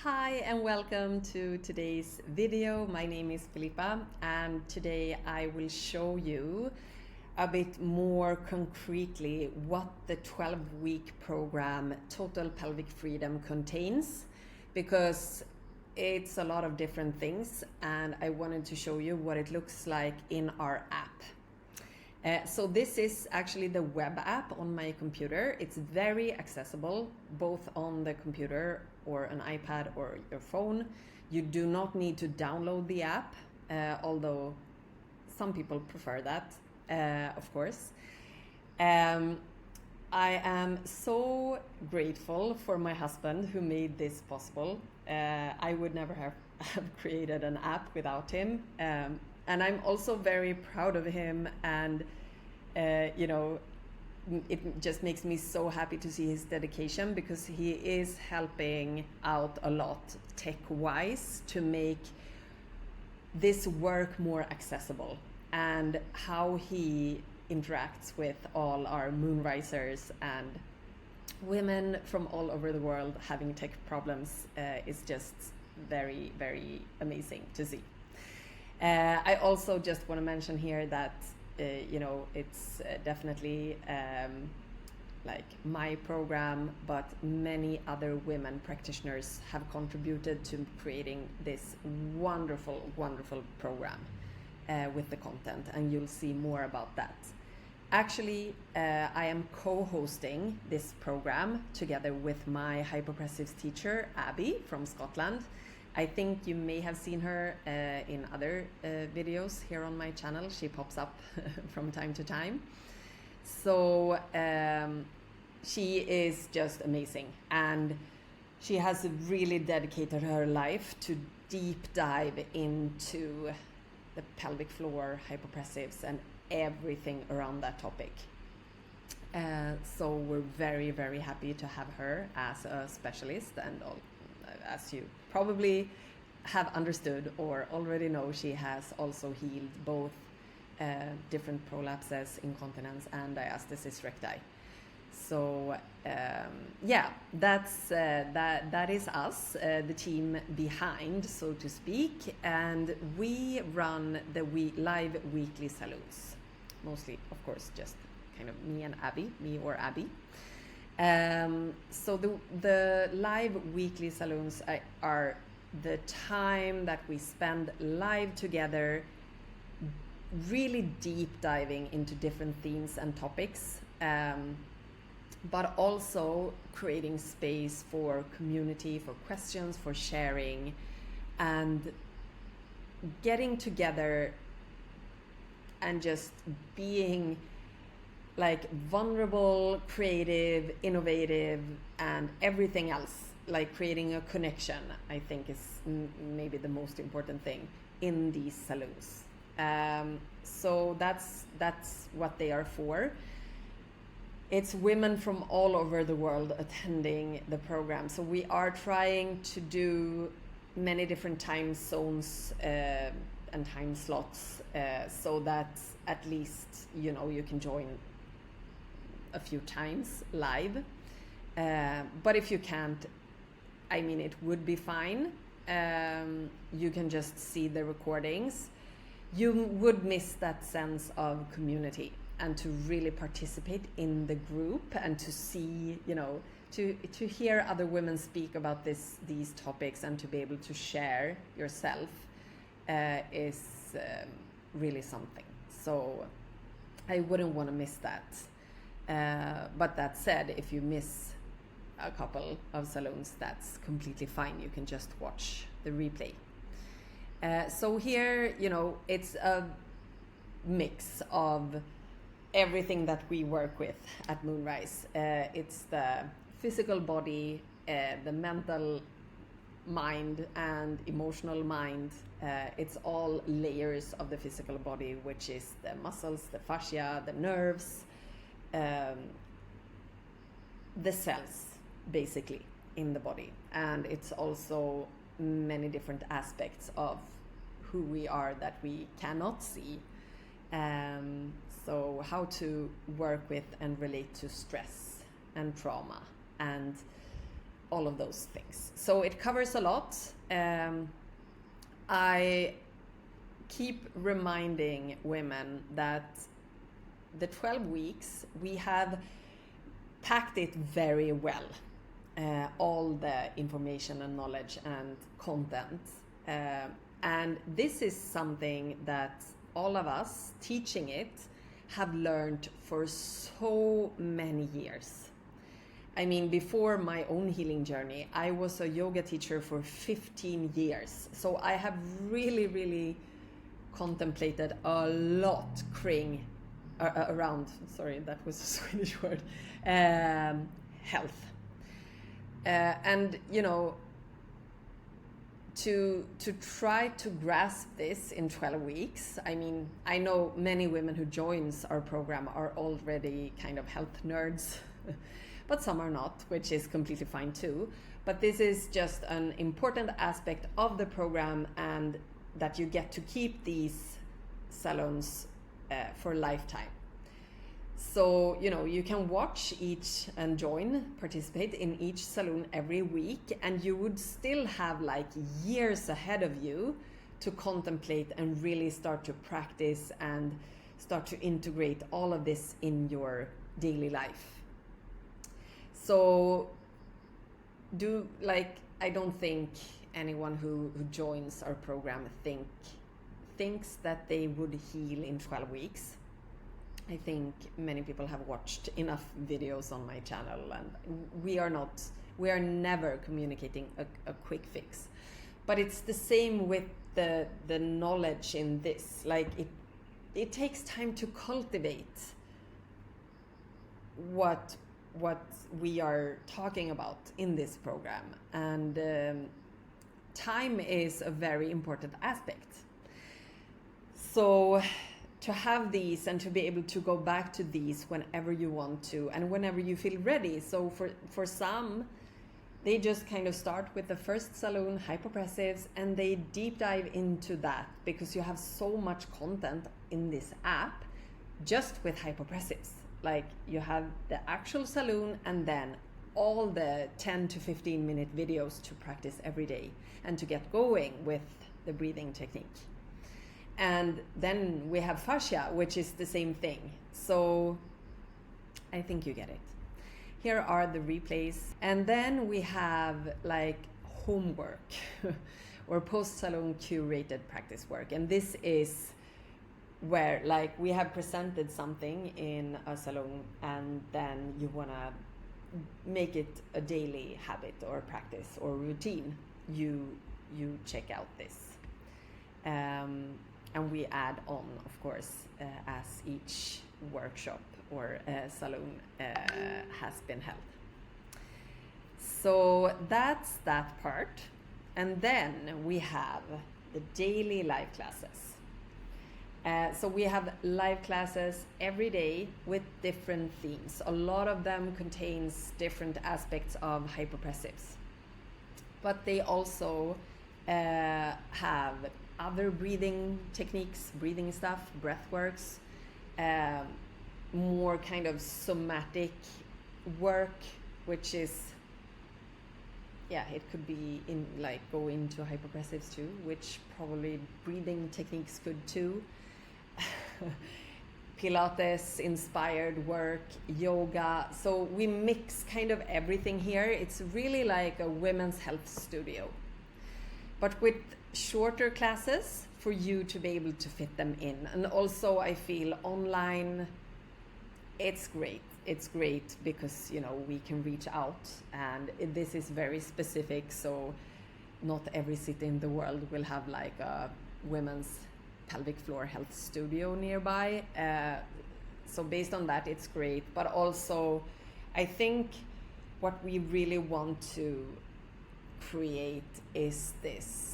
Hi and welcome to today's video. My name is Filippa and today I will show you a bit more concretely what the 12-week program Total Pelvic Freedom contains, because it's a lot of different things and I wanted to show you what it looks like in our app. So this is actually the web app on my computer. It's very accessible both on the computer or an iPad or your phone. You do not need to download the app, although some people prefer that, of course. I am so grateful for my husband who made this possible. I would never have created an app without him. And I'm also very proud of him, and it just makes me so happy to see his dedication, because he is helping out a lot tech-wise to make this work more accessible, and how he interacts with all our MoonRisers and women from all over the world having tech problems is just very, very amazing to see. I also just want to mention here that it's definitely like my program, but many other women practitioners have contributed to creating this wonderful, wonderful program with the content, and you'll see more about that. Actually, I am co-hosting this program together with my hypopressives teacher, Abby from Scotland. I think you may have seen her in other videos here on my channel. She pops up from time to time. So she is just amazing, and she has really dedicated her life to deep dive into the pelvic floor, hypopressives, and everything around that topic. So we're very, very happy to have her as a specialist, and as you probably have understood or already know, she has also healed both different prolapses, incontinence, and diastasis recti. So yeah, that is us, the team behind, so to speak, and we run the live weekly salons, mostly, of course, just kind of me or Abby. So the live weekly salons are the time that we spend live together, really deep diving into different themes and topics, but also creating space for community, for questions, for sharing, and getting together and just being like vulnerable, creative, innovative, and everything else, like creating a connection, I think is maybe the most important thing in these salons. So that's what they are for. It's women from all over the world attending the program. So we are trying to do many different time zones and time slots, so that at least you can join a few times live, but if you can't, I mean, it would be fine. You can just see the recordings. You would miss that sense of community and to really participate in the group, and to see, to hear other women speak about these topics, and to be able to share yourself is really something. So I wouldn't want to miss that. But that said, if you miss a couple of salons, that's completely fine. You can just watch the replay. So here, it's a mix of everything that we work with at MoonRise. It's the physical body, the mental mind, and emotional mind. It's all layers of the physical body, which is the muscles, the fascia, the nerves, the cells basically in the body. And it's also many different aspects of who we are that we cannot see. So how to work with and relate to stress and trauma, and all of those things. So it covers a lot. I keep reminding women that the 12 weeks, we have packed it very well. All the information and knowledge and content. And this is something that all of us teaching it have learned for so many years. I mean, before my own healing journey, I was a yoga teacher for 15 years. So I have really, really contemplated a lot around, sorry, that was a Swedish word, health. And, you know, to try to grasp this in 12 weeks, I mean, I know many women who joins our program are already kind of health nerds, but some are not, which is completely fine too. But this is just an important aspect of the program, and that you get to keep these salons for a lifetime. So, you know, you can watch each and participate in each salon every week, and you would still have like years ahead of you to contemplate and really start to practice and start to integrate all of this in your daily life. So I don't think anyone who joins our program thinks that they would heal in 12 weeks. I think many people have watched enough videos on my channel, and we are never communicating a quick fix. But it's the same with the knowledge in this. Like it takes time to cultivate what we are talking about in this program, and time is a very important aspect. So to have these and to be able to go back to these whenever you want to and whenever you feel ready. So for some, they just kind of start with the first salon, hypopressives, and they deep dive into that because you have so much content in this app just with hypopressives. Like you have the actual salon and then all the 10 to 15 minute videos to practice every day and to get going with the breathing technique. And then we have fascia, which is the same thing. So I think you get it. Here are the replays. And then we have like homework or post-salon curated practice work. And this is where like we have presented something in a salon and then you want to make it a daily habit or practice or routine. You check out this. And we add on, of course, as each workshop or salon has been held. So that's that part. And then we have the daily live classes. So we have live classes every day with different themes. A lot of them contains different aspects of hypopressives. But they also have other breathing techniques, breathing stuff, breath works, more kind of somatic work, which is, yeah, it could be in like go into hypopressives too, which probably breathing techniques could too. Pilates inspired work, yoga. So we mix kind of everything here. It's really like a women's health studio, but with shorter classes for you to be able to fit them in. And also I feel online, it's great. It's great because, you know, we can reach out and this is very specific. So not every city in the world will have like a women's pelvic floor health studio nearby. So based on that, it's great. But also I think what we really want to create is this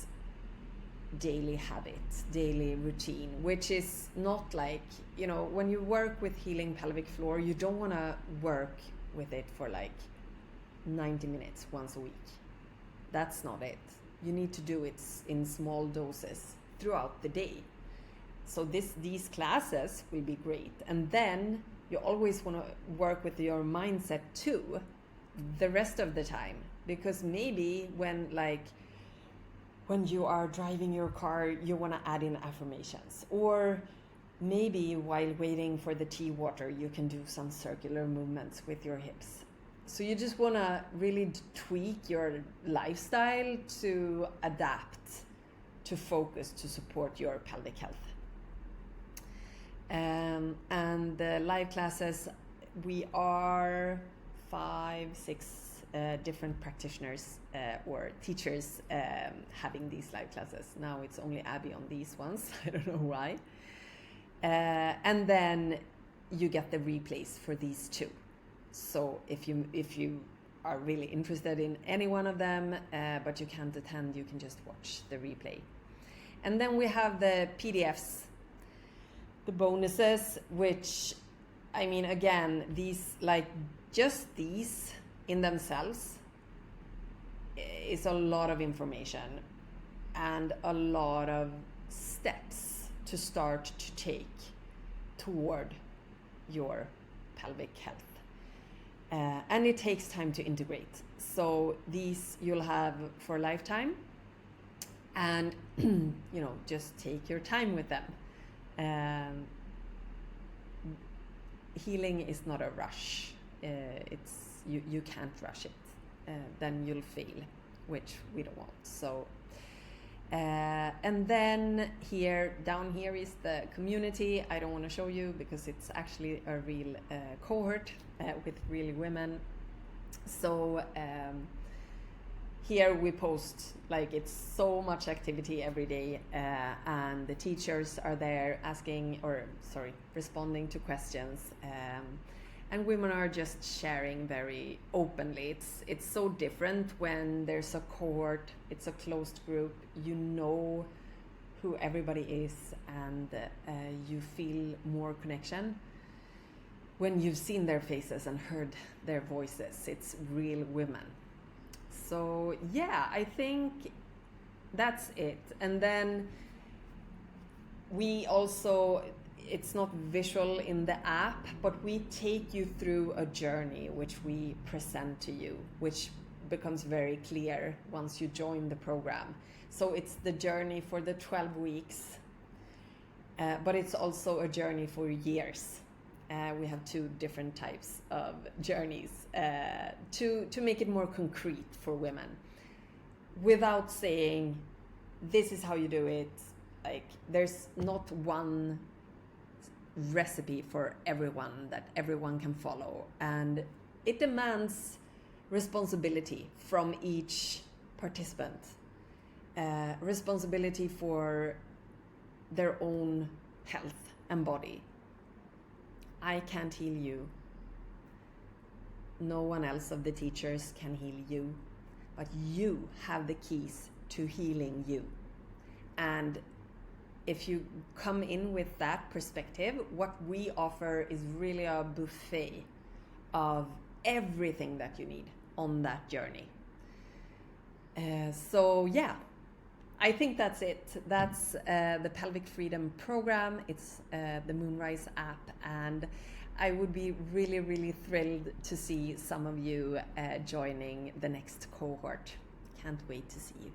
daily habit, daily routine, which is not like, you know, when you work with healing pelvic floor, you don't want to work with it for like 90 minutes once a week. That's not it. You need to do it in small doses throughout the day. So these classes will be great. And then you always want to work with your mindset too the rest of the time. because maybe when you are driving your car, you want to add in affirmations, or maybe while waiting for the tea water, you can do some circular movements with your hips. So you just want to really tweak your lifestyle to adapt, to focus, to support your pelvic health. And the live classes, we are 5-6 different practitioners or teachers having these live classes. Now it's only Abby on these ones. I don't know why. And then you get the replays for these two. So if you are really interested in any one of them, but you can't attend, you can just watch the replay. And then we have the PDFs, the bonuses, which, I mean, again, these, like, just these in themselves is a lot of information and a lot of steps to start to take toward your pelvic health. And it takes time to integrate. So these you'll have for a lifetime, and just take your time with them. Healing is not a rush. You can't rush it. Then you'll fail, which we don't want. So and then down here is the community. I don't want to show you because it's actually a real cohort with real women. So here we post, like, it's so much activity every day, and the teachers are there responding to questions, and women are just sharing very openly. It's so different when there's a cohort, it's a closed group, you know who everybody is, and you feel more connection when you've seen their faces and heard their voices. It's real women. So yeah, I think that's it. And then we also, it's not visual in the app, but we take you through a journey which we present to you, which becomes very clear once you join the program. So it's the journey for the 12 weeks, but it's also a journey for years. We have 2 different types of journeys to make it more concrete for women, without saying this is how you do it. Like, there's not one recipe for everyone that everyone can follow, and it demands responsibility from each participant, responsibility for their own health and body. I can't heal you. No one else of the teachers can heal you, but you have the keys to healing you. And if you come in with that perspective, what we offer is really a buffet of everything that you need on that journey. So yeah, I think that's it. That's the Pelvic Freedom program. It's the MoonRise app, and I would be really, really thrilled to see some of you joining the next cohort. Can't wait to see you.